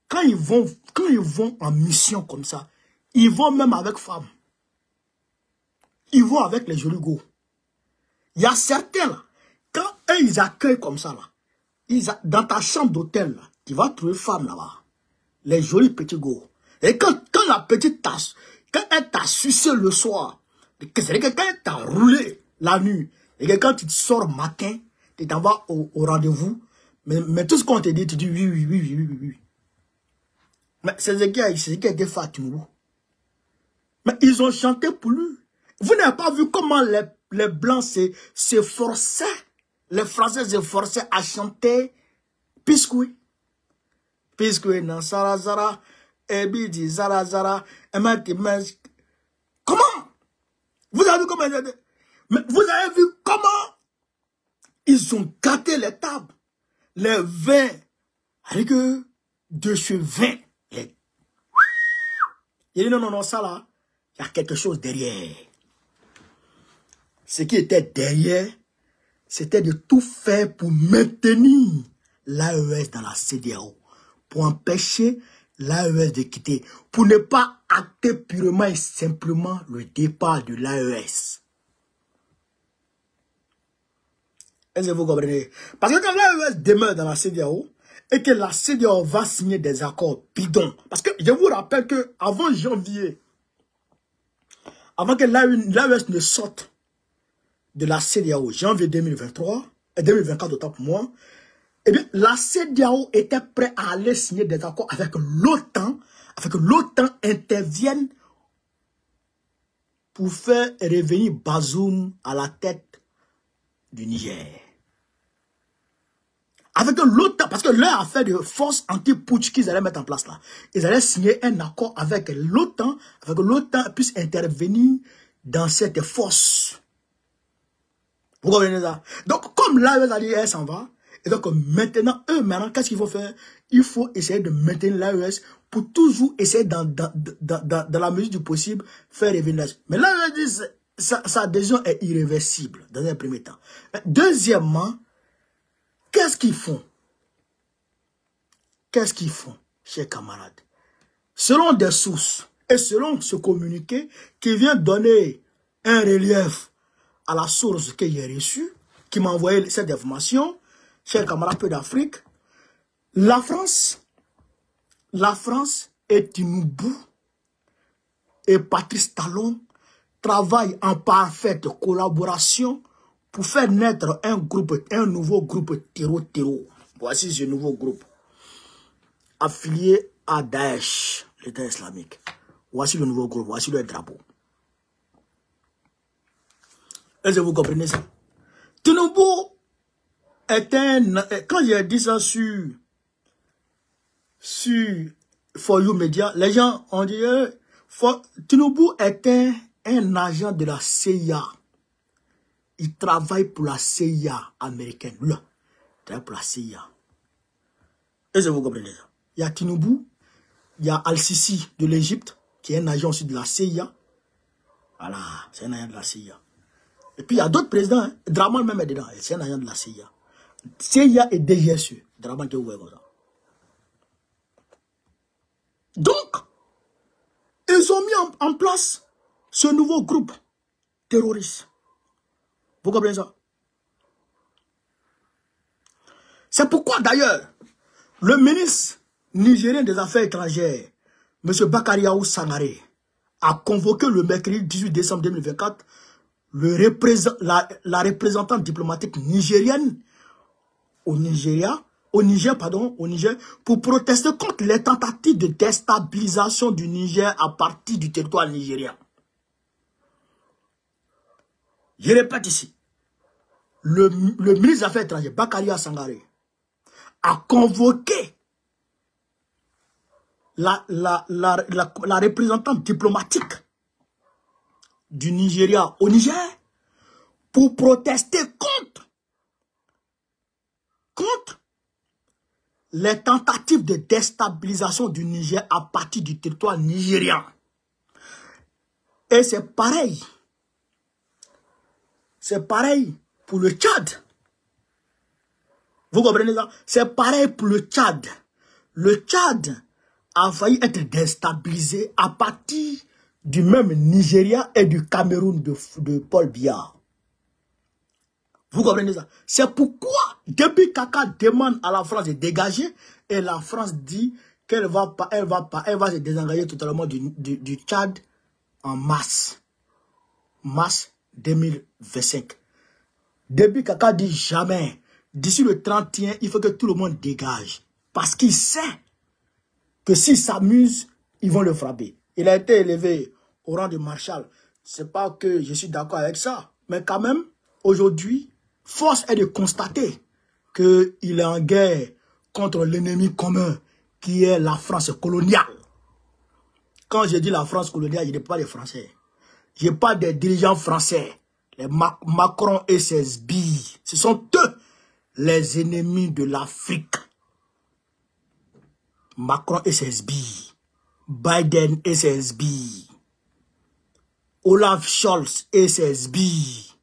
S1: quand ils vont en mission comme ça, ils vont même avec femmes. Ils vont avec les jolis go. Il y a certains, là, quand eux, ils accueillent comme ça, là, dans ta chambre d'hôtel, là, tu vas trouver femmes là-bas. Les jolis petits go. Et quand la petite tasse, quand elle t'a sucé le soir, c'est-à-dire que quand elle t'a roulé la nuit, et que quand tu te sors matin, tu t'en vas au rendez-vous, mais tout ce qu'on te dit, tu dis oui. Mais c'est ce qui a été fait à Tinubu. Mais ils ont chanté pour lui. Vous n'avez pas vu comment les Blancs s'efforçaient, les Français s'efforçaient à chanter Piscoui. Piscoui, non, Zara Zara, Ebidi, Zara Zara, comment? Vous avez vu comment vous avez vu comment ils ont gâté les tables, les vins, avec de ce vin. Il dit non, ça là, il y a quelque chose derrière. Ce qui était derrière, c'était de tout faire pour maintenir l'AES dans la CEDEAO, pour empêcher l'AES de quitter, pour ne pas acter purement et simplement le départ de l'AES. Est-ce que vous comprenez? Parce que quand l'AES demeure dans la CEDEAO, et que la CEDEAO va signer des accords bidons, parce que je vous rappelle que avant janvier, avant que l'AES ne sorte de la CEDEAO, janvier 2023, et 2024 autant pour moi, eh bien, la CEDEAO était prête à aller signer des accords avec l'OTAN, afin que l'OTAN intervienne pour faire revenir Bazoum à la tête du Niger. Avec l'OTAN, parce que leur affaire de force anti-putsch qu'ils allaient mettre en place là, ils allaient signer un accord avec l'OTAN, afin que l'OTAN puisse intervenir dans cette force. Vous comprenez ça? Donc, comme l'AES a dit, elle s'en va, et donc maintenant, qu'est-ce qu'il faut faire? Il faut essayer de maintenir l'AES pour toujours essayer, dans la mesure du possible, faire revenir. Mais l'AES dit, sa décision est irréversible, dans un premier temps. Deuxièmement, qu'est-ce qu'ils font? Qu'est-ce qu'ils font, chers camarades? Selon des sources, et selon ce communiqué qui vient donner un relief à la source que j'ai reçue, qui m'a envoyé cette information, chers camarades peu d'Afrique, la France et Tinubu et Patrice Talon travaillent en parfaite collaboration pour faire naître un nouveau groupe terreau. Voici ce nouveau groupe affilié à Daesh, l'État islamique. Voici le nouveau groupe, voici le drapeau. Est-ce que vous comprenez ça? Tinubu est quand j'ai dit ça sur For You Media, les gens ont dit Tinubu est un agent de la CIA. il travaille pour la CIA américaine. Là, il travaille pour la CIA. Est-ce que vous comprenez ça? Il y a Tinubu, il y a Al-Sisi de l'Égypte, qui est un agent aussi de la CIA. Voilà, c'est un agent de la CIA. Et puis il y a d'autres présidents, hein. Draman même est dedans, c'est un agent de la CIA. CIA et DGSE, Draman qui est ouvert comme ça. Donc, ils ont mis en place ce nouveau groupe terroriste. Vous comprenez ça? C'est pourquoi d'ailleurs, le ministre nigérien des Affaires étrangères, M. Bakariaou Sangaré, a convoqué le mercredi 18 décembre 2024 la représentante diplomatique nigérienne au Niger, pour protester contre les tentatives de déstabilisation du Niger à partir du territoire nigérien. Je répète ici, le ministre des Affaires étrangères, Bakariaou Sangaré, a convoqué la représentante diplomatique du Nigeria au Niger pour protester contre les tentatives de déstabilisation du Niger à partir du territoire nigérian. Et c'est pareil. C'est pareil pour le Tchad. Vous comprenez ça? C'est pareil pour le Tchad. Le Tchad a failli être déstabilisé à partir du même Nigeria et du Cameroun de Paul Biya. Vous comprenez ça? C'est pourquoi, depuis Kaka demande à la France de dégager, et la France dit qu'elle va se désengager totalement du Tchad en mars. Mars 2025. Depuis Kaka dit jamais, d'ici le 31, il faut que tout le monde dégage. Parce qu'il sait que s'il s'amuse, ils vont le frapper. Il a été élevé au rang de marshal. C'est pas que je suis d'accord avec ça. Mais quand même, aujourd'hui, force est de constater qu'il est en guerre contre l'ennemi commun qui est la France coloniale. Quand je dis la France coloniale, je ne parle pas des Français. Je parle des dirigeants français. Les Macron et ses sbires. Ce sont eux les ennemis de l'Afrique. Macron et ses sbires. Biden et ses sbires. Olaf Scholz et ses sbires.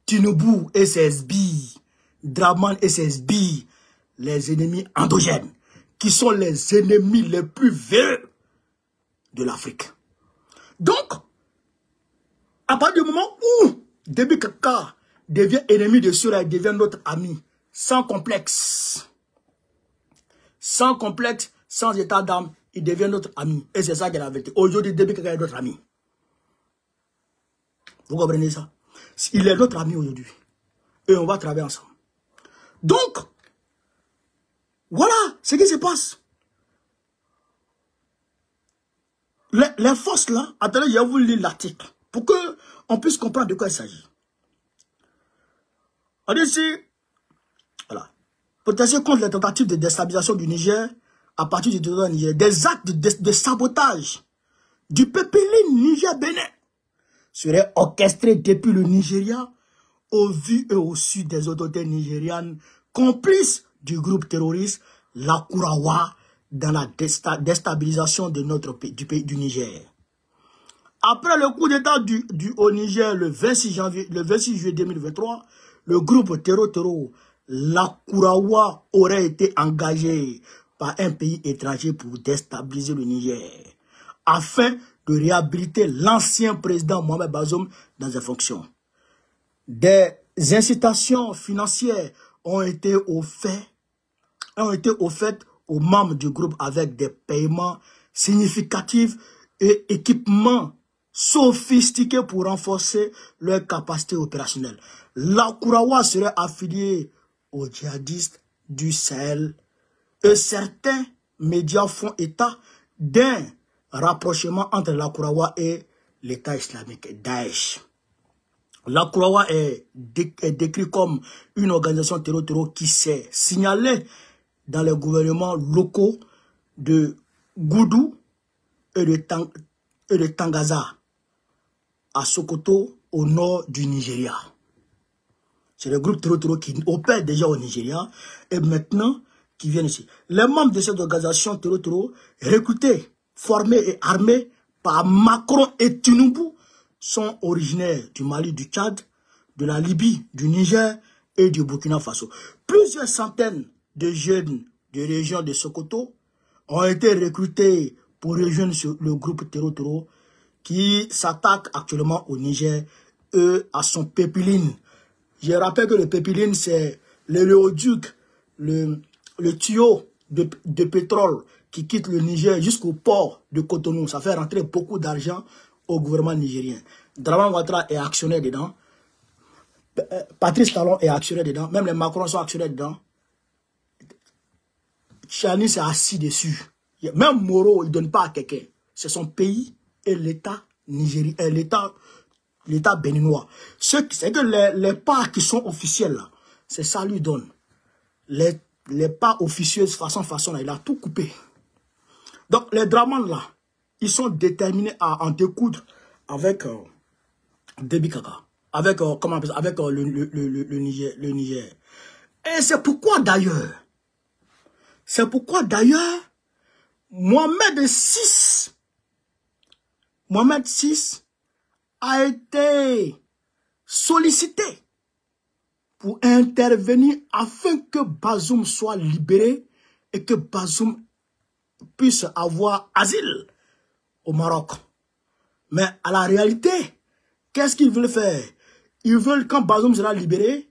S1: Tinubu et ses sbires. Draman et ses sbires. Les ennemis endogènes. Qui sont les ennemis les plus véreux de l'Afrique. Donc, à partir du moment où Déby Kaka devient ennemi de ceux-là, il devient notre ami. Sans complexe. Sans complexe, sans état d'âme, il devient notre ami. Et c'est ça qui est la vérité. Aujourd'hui, Déby Kaka est notre ami. Vous comprenez ça? Il est notre ami aujourd'hui. Et on va travailler ensemble. Donc, voilà ce qui se passe. Les forces là, attendez, je vais vous lire l'article. Pour qu'on puisse comprendre de quoi il s'agit. On dit ici, voilà. Protester contre les tentatives de déstabilisation du Niger à partir du territoire nigérien. Des actes de sabotage du pipeline Niger-Bénin seraient orchestrés depuis le Nigeria au vu et au sud des autorités nigérianes complices du groupe terroriste la Kourawa dans la déstabilisation de notre pays, du Niger. Après le coup d'état au Niger le 26 juillet 2023, le groupe terror la Kourawa aurait été engagé par un pays étranger pour déstabiliser le Niger, afin de réhabiliter l'ancien président Mohamed Bazoum dans ses fonctions. Des incitations financières ont été offertes aux membres du groupe avec des paiements significatifs et équipements sophistiqués pour renforcer leur capacité opérationnelle. La Kourawa serait affiliée aux djihadistes du Sahel et certains médias font état d'un rapprochement entre la Kourawa et l'État islamique, Daesh. La Kourawa est décrite comme une organisation terror qui s'est signalée dans les gouvernements locaux de Goudou et de Tangaza, à Sokoto, au nord du Nigeria. C'est le groupe terroriste qui opère déjà au Nigeria et maintenant qui viennent ici. Les membres de cette organisation terroriste recrutés, formés et armés par Macron et Tinubu sont originaires du Mali, du Tchad, de la Libye, du Niger et du Burkina Faso. Plusieurs centaines de jeunes de région de Sokoto ont été recrutés pour rejoindre le groupe terroriste qui s'attaque actuellement au Niger et à son pépiline. Je rappelle que le pépiline, c'est l'éléoduc, le tuyau de pétrole qui quitte le Niger jusqu'au port de Cotonou. Ça fait rentrer beaucoup d'argent au gouvernement nigérien. Dramane Ouattara est actionnaire dedans. Patrice Talon est actionnaire dedans. Même les Macron sont actionnaires dedans. Chani s'est assis dessus. Même Moro, il ne donne pas à quelqu'un. C'est son pays et l'État nigérien, l'État béninois. C'est que les parts qui sont officielles, là, c'est ça lui donne. Les parts officieuses, façon, là, il a tout coupé. Donc, les Dramane, là, ils sont déterminés à en découdre avec Déby Kaka. Avec, comment on appelle ça, avec le Niger. Et c'est pourquoi d'ailleurs, Mohamed VI a été sollicité pour intervenir afin que Bazoum soit libéré et que Bazoum puisse avoir asile au Maroc. Mais à la réalité, qu'est-ce qu'ils veulent faire? Ils veulent, quand Bazoum sera libéré,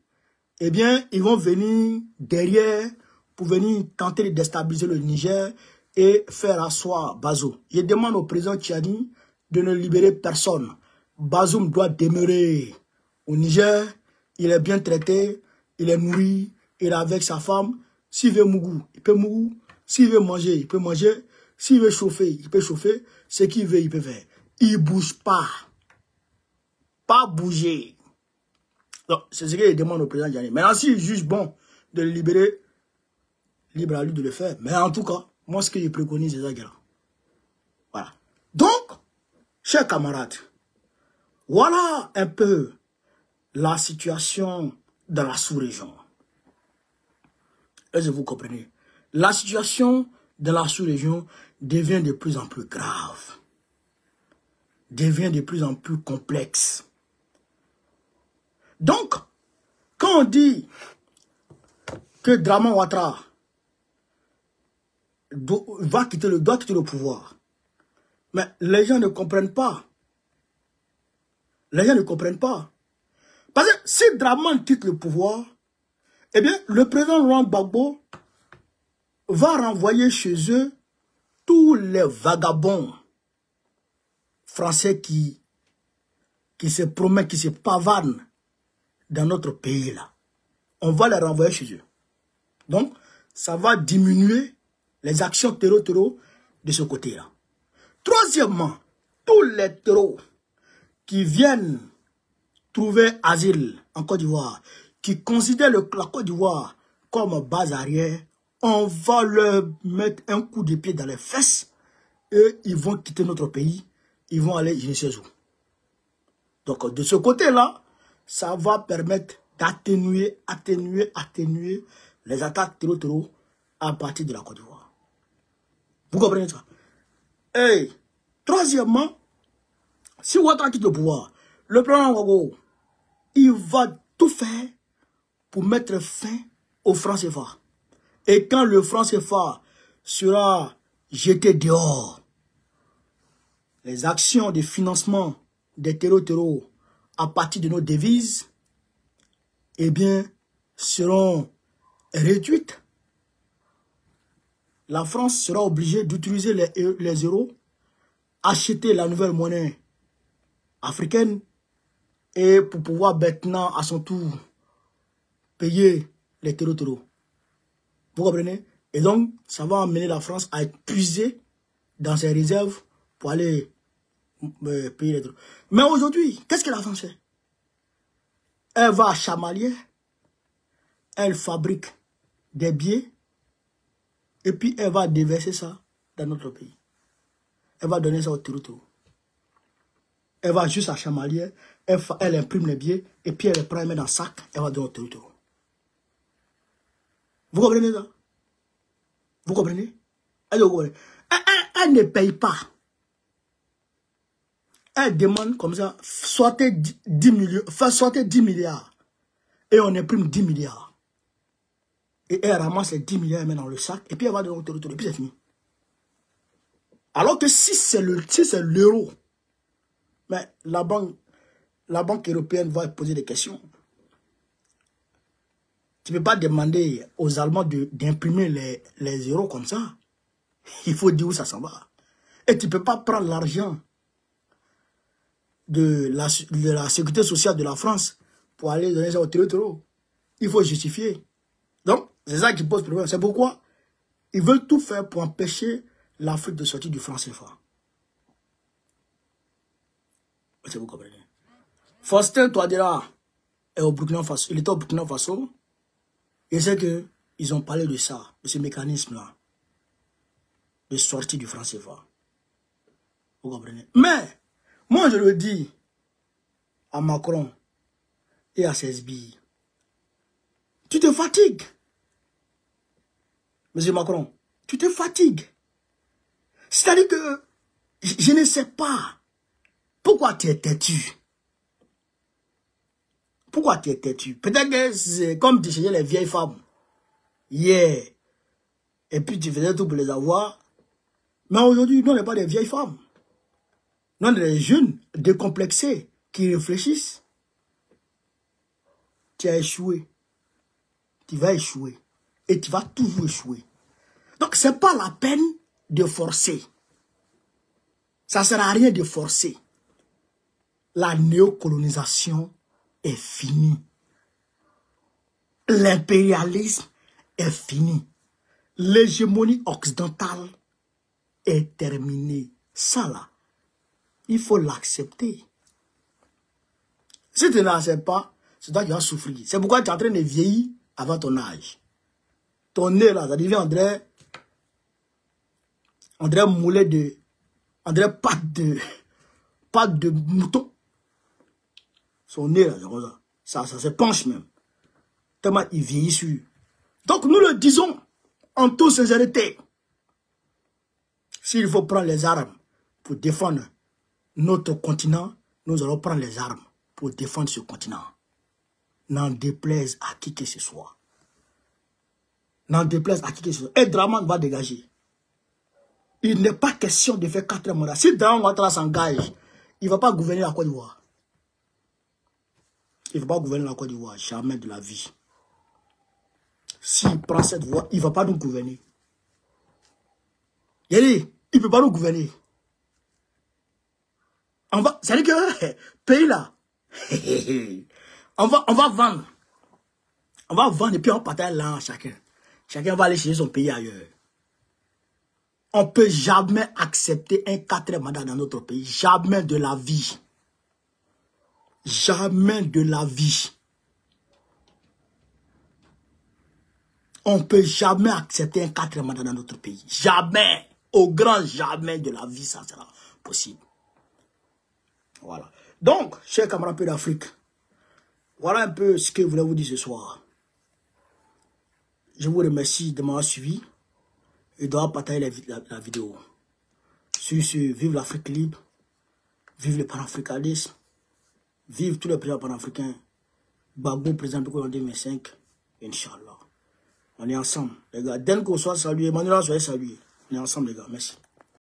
S1: eh bien, ils vont venir derrière pour venir tenter de déstabiliser le Niger et faire asseoir Bazoum. Je demande au président Tchadi de ne libérer personne. Bazoum doit demeurer au Niger. Il est bien traité, il est nourri, il est avec sa femme. S'il veut mougou, il peut mougou. S'il veut manger, il peut manger. S'il veut chauffer, il peut chauffer. Ce qu'il veut, il peut faire. Il ne bouge pas. Pas bouger. Donc, c'est ce qu'il demande au président Tchadi. Maintenant, s'il juge bon de le libérer, libre à lui de le faire. Mais en tout cas, moi, ce que je préconise, c'est ça. Voilà. Donc, chers camarades, voilà un peu la situation dans la sous-région. Est-ce que vous comprenez? La situation dans la sous-région devient de plus en plus grave. Devient de plus en plus complexe. Donc, quand on dit que Dramane Ouattara doit quitter le pouvoir, mais les gens ne comprennent pas. Les gens ne comprennent pas. Parce que si Dramane quitte le pouvoir, eh bien, le président Laurent Gbagbo va renvoyer chez eux tous les vagabonds français qui se promettent, qui se pavanent dans notre pays là. On va les renvoyer chez eux. Donc, ça va diminuer les actions terror de ce côté-là. Troisièmement, tous les terreaux qui viennent trouver asile en Côte d'Ivoire, qui considèrent la Côte d'Ivoire comme base arrière, on va leur mettre un coup de pied dans les fesses et ils vont quitter notre pays, ils vont aller je ne sais où. Donc de ce côté-là, ça va permettre d'atténuer les attaques terror à partir de la Côte d'Ivoire. Vous comprenez ça? Et troisièmement, si Ouattara quitte le pouvoir, le président Gbagbo, il va tout faire pour mettre fin au franc CFA. Et quand le franc CFA sera jeté dehors, les actions de financement des terreaux à partir de nos devises, eh bien, seront réduites. La France sera obligée d'utiliser les euros, acheter la nouvelle monnaie africaine et pour pouvoir maintenant, à son tour, payer les terreaux. Vous comprenez? Et donc, ça va amener la France à être puisée dans ses réserves pour aller payer les terreaux. Mais aujourd'hui, qu'est-ce que la France fait? Elle va à Chamalières, elle fabrique des billets, et puis elle va déverser ça dans notre pays. Elle va donner ça au terreau. Elle va juste à Chamalière, elle imprime les billets, et puis elle les prend, elle met dans le sac, elle va donner au territoire. Vous comprenez ça? Vous comprenez? Elle ne paye pas. Elle demande comme ça, sortez 10 milliards. Et on imprime 10 milliards. Et elle ramasse les 10 milliards, elle met dans le sac, et puis elle va donner au territoire, et puis c'est fini. Alors que si c'est l'euro, mais la banque européenne va poser des questions. Tu ne peux pas demander aux Allemands d'imprimer les euros comme ça. Il faut dire où ça s'en va. Et tu ne peux pas prendre l'argent de la sécurité sociale de la France pour aller donner ça au territoire. Il faut justifier. Donc, c'est ça qui pose problème. C'est pourquoi ils veulent tout faire pour empêcher l'Afrique de sortir du franc CFA. Vous comprenez? Faustin Touadéra est au Burkina Faso. Il était au Burkina Faso. Et c'est qu'ils ont parlé de ça, de ce mécanisme-là, de sortie du franc CFA. Vous comprenez? Mais, moi je le dis à Macron et à CSB, tu te fatigues. Monsieur Macron, tu te fatigues. C'est-à-dire que je ne sais pas pourquoi tu es têtu. Pourquoi tu es têtu? Peut-être que c'est comme tu cherchais les vieilles femmes. Yeah. Et puis tu faisais tout pour les avoir. Mais aujourd'hui, nous, on n'est pas des vieilles femmes. Nous, on est des jeunes décomplexés qui réfléchissent. Tu as échoué. Tu vas échouer. Et tu vas toujours échouer. Donc, ce n'est pas la peine de forcer. Ça ne sert à rien de forcer. La néocolonisation est finie. L'impérialisme est fini. L'hégémonie occidentale est terminée. Ça là, il faut l'accepter. Si tu ne l'acceptes pas, c'est toi qui vas souffrir. C'est pourquoi tu es en train de vieillir avant ton âge. Ton nez là, ça devient André moulet de... André patte de mouton. Son nez là, c'est comme ça. Ça se penche même. Tellement il vieillit sur. Donc nous le disons en toute sincérité. S'il faut prendre les armes pour défendre notre continent, nous allons prendre les armes pour défendre ce continent. N'en déplaise à qui que ce soit. N'en déplaise à qui que ce soit. Et Draman va dégager. Il n'est pas question de faire 4 mandats. Si Draman Ouattara s'engage, il ne va pas gouverner la Côte d'Ivoire. Il ne va pas gouverner la Côte d'Ivoire, jamais de la vie. S'il prend cette voie, il ne va pas nous gouverner. Il ne peut pas nous gouverner. C'est-à-dire que, pays là, on va vendre. On va vendre et puis on partage là chacun. Chacun va aller chercher son pays ailleurs. On ne peut jamais accepter un 4e mandat dans notre pays. Jamais de la vie. Jamais de la vie. On ne peut jamais accepter un 4e mandat dans notre pays. Jamais. Au grand jamais de la vie, ça sera possible. Voilà. Donc, chers camarades d'Afrique, voilà un peu ce que je voulais vous dire ce soir. Je vous remercie de m'avoir suivi et de partager la vidéo. Sur ce, vive l'Afrique libre, vive le panafricanisme, vive tous les présidents panafricains, Gbagbo, président du en 2005, Inch'Allah. On est ensemble, les gars. Dès qu'on soit salué, Emmanuel soit salué. On est ensemble, les gars. Merci.